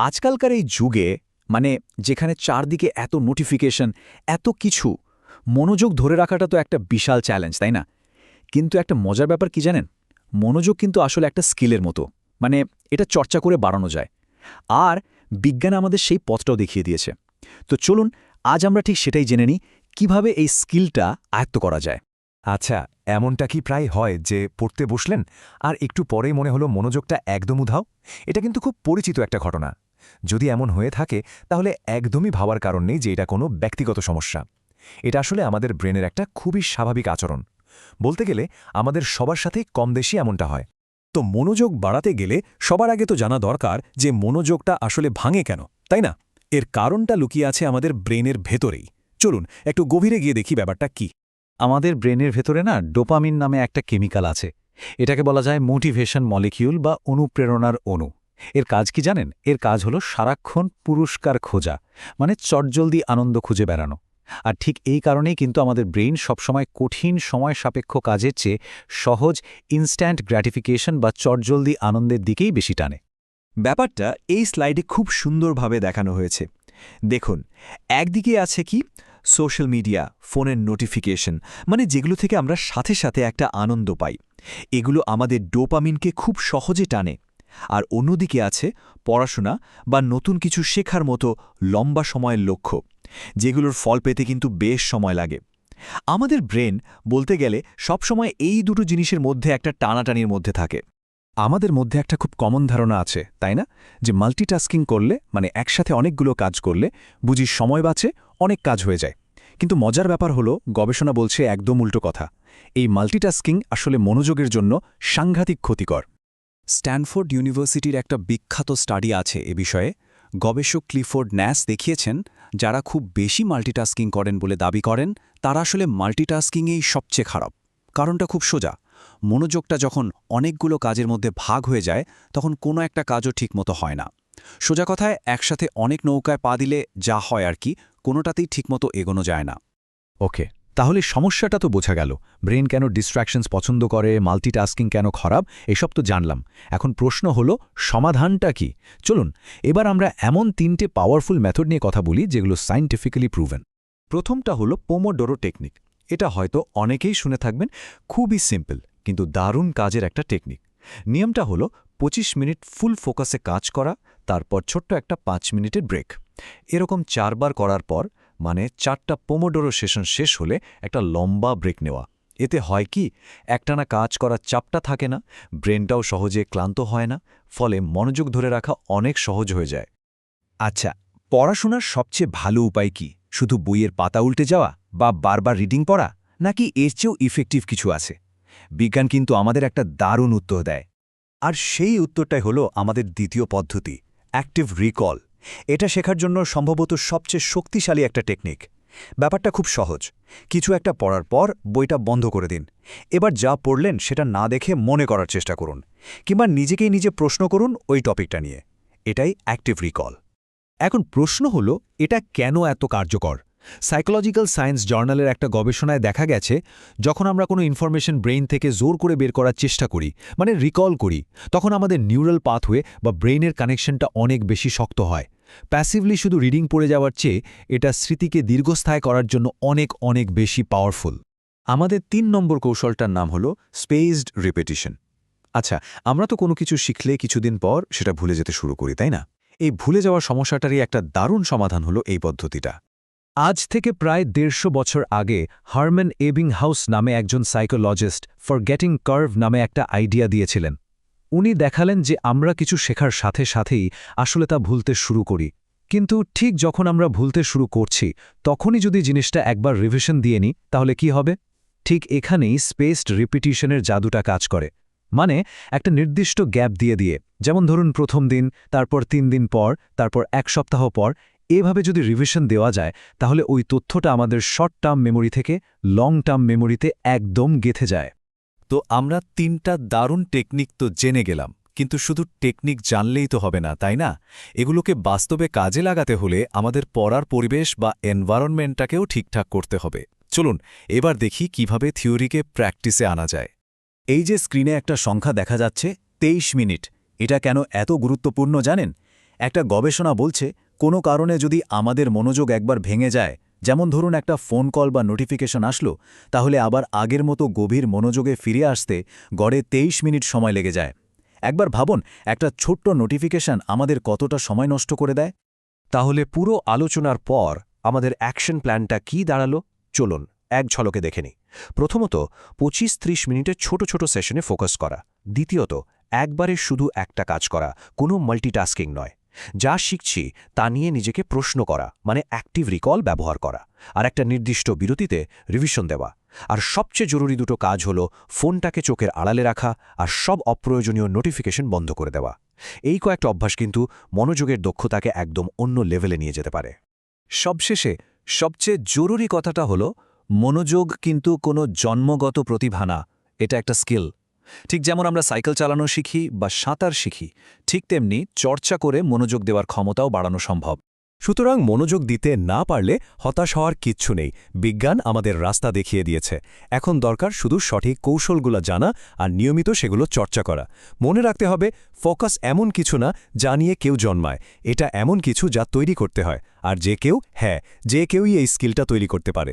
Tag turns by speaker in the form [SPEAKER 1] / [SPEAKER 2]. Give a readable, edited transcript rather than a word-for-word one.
[SPEAKER 1] আজকালকার এই যুগে যেখানে চারদিকে এত নোটিফিকেশন, এত কিছু, মনোযোগ ধরে রাখাটা তো একটা বিশাল চ্যালেঞ্জ, তাই না? কিন্তু একটা মজার ব্যাপার কি জানেন? মনোযোগ কিন্তু আসলে একটা স্কিলের মতো। এটা চর্চা করে বাড়ানো যায়। আর বিজ্ঞান আমাদের সেই পথটাও দেখিয়ে দিয়েছে। তো চলুন আজ আমরা ঠিক সেটাই জেনে নিই, কিভাবে এই স্কিলটা আয়ত্ত করা যায়।
[SPEAKER 2] আচ্ছা, এমনটা কি প্রায় হয় যে পড়তে বসলেন আর একটু পরেই মনে হলো মনোযোগটা একদম উধাও? এটা কিন্তু খুব পরিচিত একটা ঘটনা। যদি এমন হয়ে থাকে তাহলে একদমই ভাবার কারণ নেই যে এটা কোনো ব্যক্তিগত সমস্যা। এটা আসলে আমাদের ব্রেনের একটা খুবই স্বাভাবিক আচরণ। বলতে গেলে আমাদের সবার সাথেই কম বেশি এমনটা হয়।
[SPEAKER 3] তো মনোযোগ বাড়াতে গেলে সবার আগে তো জানা দরকার যে মনোযোগটা আসলে ভাঙে কেন, তাই না? এর কারণটা লুকিয়ে আছে আমাদের ব্রেনের ভেতরেই। চলুন একটু গভীরে গিয়ে দেখি ব্যাপারটা কি।
[SPEAKER 1] আমাদের ব্রেনের ভেতরে ডোপামিন নামে একটা কেমিক্যাল আছে। এটাকে বলা যায় মোটিভেশন মলিকিউল বা অনুপ্রেরণার অণু। এর কাজ কি জানেন? এর কাজ হলো সারাক্ষণ পুরস্কার খোঁজা, চটজলদি আনন্দ খুঁজে বেড়ানো। আর ঠিক এই কারণেই কিন্তু আমাদের ব্রেইন সবসময় কঠিন সময় সাপেক্ষ কাজের চেয়ে সহজ ইনস্ট্যান্ট গ্র্যাটিফিকেশন বা চটজলদি আনন্দের দিকেই বেশি টানে।
[SPEAKER 4] ব্যাপারটা এই স্লাইডে খুব সুন্দরভাবে দেখানো হয়েছে। দেখুন, একদিকে আছে কি সোশ্যাল মিডিয়া, ফোনের নোটিফিকেশন, যেগুলো থেকে আমরা সাথে সাথে একটা আনন্দ পাই। এগুলো আমাদের ডোপামিনকে খুব সহজে টানে। আর অন্যদিকে আছে পড়াশোনা বা নতুন কিছু শেখার মতো লম্বা সময়ের লক্ষ্য, যেগুলোর ফল পেতে কিন্তু বেশ সময় লাগে। আমাদের ব্রেন বলতে গেলে সবসময় এই দুটো জিনিসের মধ্যে একটা টানাটানির মধ্যে থাকে।
[SPEAKER 3] আমাদের মধ্যে একটা খুব কমন ধারণা আছে, তাই না, যে মাল্টিটাস্কিং করলে একসাথে অনেকগুলো কাজ করলে বুঝি সময় বাঁচে, অনেক কাজ হয়ে যায়। কিন্তু মজার ব্যাপার হলো গবেষণা বলছে একদম উল্টো কথা। এই মাল্টিটাস্কিং আসলে মনোযোগের জন্য সাংঘাতিক ক্ষতিকর।
[SPEAKER 5] স্ট্যানফোর্ড ইউনিভার্সিটির একটা বিখ্যাত স্টাডি আছে এ বিষয়ে। গবেষক ক্লিফোর্ড ন্যাস দেখিয়েছেন, যারা খুব বেশি মাল্টিটাস্কিং করেন বলে দাবি করেন, তারা আসলে মাল্টিটাস্কিংয়েই সবচেয়ে খারাপ। কারণটা খুব সোজা। মনোযোগটা যখন অনেকগুলো কাজের মধ্যে ভাগ হয়ে যায়, তখন কোনো একটা কাজও ঠিকমতো হয় না। সোজা কথায়, একসাথে অনেক নৌকায় পা দিলে যা হয় আর কি, কোনোটাতেই ঠিকমতো এগোনো যায় না।
[SPEAKER 3] ওকে, তাহলে সমস্যাটা তো বোঝা গেল। ব্রেন কেন ডিস্ট্র্যাকশনস পছন্দ করে, মাল্টিটাস্কিং কেন খারাপ, এসব তো জানলাম। এখন প্রশ্ন হলো সমাধানটা কি? চলুন এবার আমরা এমন 3টে পাওয়ারফুল মেথড নিয়ে কথা বলি যেগুলো সায়েন্টিফিক্যালি প্রুভেন।
[SPEAKER 2] প্রথমটা হলো পোমোডোরো টেকনিক। এটা হয়তো অনেকেই শুনে থাকবেন। খুবই সিম্পল কিন্তু দারুণ কাজের একটা টেকনিক। নিয়মটা হলো 25 মিনিট ফুল ফোকাসে কাজ করা, তারপর ছোট্ট একটা 5 মিনিটের ব্রেক। এরকম 4বার করার পর 4টা পোমোডোরো সেশন শেষ হলে একটা লম্বা ব্রেক নেওয়া। এতে হয় কি, একটানা কাজ করার চাপটা থাকে না, ব্রেনটাও সহজে ক্লান্ত হয় না, ফলে মনোযোগ ধরে রাখা অনেক সহজ হয়ে যায়।
[SPEAKER 6] আচ্ছা, পড়াশোনার সবচেয়ে ভালো উপায় কি? শুধু বইয়ের পাতা উল্টে যাওয়া বা বারবার রিডিং পড়া, নাকি এর চেয়েও ইফেক্টিভ কিছু আছে? বিজ্ঞান কিন্তু আমাদের একটা দারুণ উত্তর দেয়।
[SPEAKER 2] আর সেই উত্তরটাই হলো আমাদের দ্বিতীয় পদ্ধতি, অ্যাক্টিভ রিকল। এটা শেখার জন্য সম্ভবত সবচেয়ে শক্তিশালী একটা টেকনিক। ব্যাপারটা খুব সহজ। কিছু একটা পড়ার পর বইটা বন্ধ করে দিন। এবার যা পড়লেন সেটা না দেখে মনে করার চেষ্টা করুন, কিংবা নিজেকেই নিজে প্রশ্ন করুন ওই টপিকটা নিয়ে। এটাই অ্যাক্টিভ রিকল।
[SPEAKER 3] এখন প্রশ্ন হলো, এটা কেন এত কার্যকর? সাইকোলজিক্যাল সায়েন্স জার্নালের একটা গবেষণায় দেখা গেছে, যখন আমরা কোনো ইনফরমেশন ব্রেইন থেকে জোর করে বের করার চেষ্টা করি, রিকল করি, তখন আমাদের নিউরাল পাথওয়ে বা ব্রেইনের কানেকশনটা অনেক বেশি শক্ত হয়। প্যাসিভলি শুধু রিডিং পড়ে যাওয়ার চেয়ে এটা স্মৃতিকে দীর্ঘস্থায়ী করার জন্য অনেক অনেক বেশি পাওয়ারফুল।
[SPEAKER 2] আমাদের 3 নম্বর কৌশলটার নাম হলো স্পেসড রিপিটিশন। আচ্ছা, আমরা তো কোনো কিছু শিখলে কিছুদিন পর সেটা ভুলে যেতে শুরু করি, তাই না? এই ভুলে যাওয়ার সমস্যাটারই একটা দারুণ সমাধান হলো এই পদ্ধতিটা।
[SPEAKER 3] আজ থেকে প্রায় 150 বছর আগে হারম্যান এবিংহাউস নামে একজন সাইকোলজিস্ট ফরগেটিং কার্ভ নামে একটা আইডিয়া দিয়েছিলেন। উনি দেখালেন যে আমরা কিছু শেখার সাথে সাথেই আসলে তা ভুলতে শুরু করি। কিন্তু ঠিক যখন আমরা ভুলতে শুরু করছি, তখনই যদি জিনিসটা একবার রিভিশন দিয়ে নিই, তাহলে কি হবে? ঠিক এখানেই স্পেসড রিপিটিশনের জাদুটা কাজ করে। একটা নির্দিষ্ট গ্যাপ দিয়ে যেমন ধরুন প্রথম দিন, তারপর 3 দিন পর, তারপর 1 সপ্তাহ পর, এভাবে যদি রিভিশন দেওয়া যায়, তাহলে ওই তথ্যটা আমাদের শর্ট টার্ম মেমোরি থেকে লং টার্ম মেমোরিতে একদম গেঁথে যায়।
[SPEAKER 2] তো আমরা 3টা দারুণ টেকনিক তো জেনে গেলাম, কিন্তু শুধু টেকনিক জানলেই তো হবে না, তাই না? এগুলোকে বাস্তবে কাজে লাগাতে হলে আমাদের পড়ার পরিবেশ বা এনভায়রনমেন্টটাকেও ঠিকঠাক করতে হবে। চলুন এবার দেখি কিভাবে থিওরিকে প্র্যাকটিসে আনা যায়।
[SPEAKER 6] এই যে স্ক্রিনে একটা সংখ্যা দেখা যাচ্ছে, 23 মিনিট, এটা কেন এত গুরুত্বপূর্ণ জানেন?
[SPEAKER 1] একটা গবেষণা বলছে কোনো কারণে যদি আমাদের মনোযোগ একবার ভেঙে যায়, যেমন ধরুন একটা ফোন কল বা নোটিফিকেশন আসলো, তাহলে আবার আগের মতো গভীর মনোযোগে ফিরে আসতে গড়ে 23 মিনিট সময় লেগে যায়। একবার ভাবুন, একটা ছোট্ট নোটিফিকেশন আমাদের কতটা সময় নষ্ট করে দেয়।
[SPEAKER 3] তাহলে পুরো আলোচনার পর আমাদের অ্যাকশন প্ল্যানটা কি দাঁড়ালো চলুন এক ঝলকে দেখে নিই। প্রথমত 25-30 মিনিটের ছোট ছোট সেশনে ফোকাস করা। দ্বিতীয়ত একবারে শুধু একটা কাজ করা, কোনো মাল্টিটাস্কিং নয়। যা শিখছি তা নিয়ে নিজেকে প্রশ্ন করা, মানে অ্যাক্টিভ রিকল ব্যবহার করা, আর একটা নির্দিষ্ট বিরতিতে রিভিশন দেওয়া। আর সবচেয়ে জরুরি দুটো কাজ হলো ফোনটাকে চোখের আড়ালে রাখা আর সব অপ্রয়োজনীয় নোটিফিকেশন বন্ধ করে দেওয়া। এই কয়েকটা অভ্যাস কিন্তু মনোযোগের দক্ষতাকে একদম অন্য লেভেলে নিয়ে যেতে পারে।
[SPEAKER 5] সবশেষে সবচেয়ে জরুরি কথাটা হলো, মনোযোগ কিন্তু কোনো জন্মগত প্রতিভা না, এটা একটা স্কিল। ঠিক যেমন আমরা সাইকেল চালানো শিখি বা সাঁতার শিখি, ঠিক তেমনি চর্চা করে মনোযোগ দেওয়ার ক্ষমতাও বাড়ানো সম্ভব।
[SPEAKER 3] সুতরাং মনোযোগ দিতে না পারলে হতাশ হওয়ার কিচ্ছু নেই, বিজ্ঞান আমাদের রাস্তা দেখিয়ে দিয়েছে। এখন দরকার শুধু সঠিক কৌশলগুলো জানা আর নিয়মিত সেগুলো চর্চা করা। মনে রাখতে হবে, ফোকাস এমন কিছু না যা নিয়ে কেউ জন্মায়, এটা এমন কিছু যা তৈরি করতে হয়, আর যে কেউই এই স্কিলটা তৈরি করতে পারে।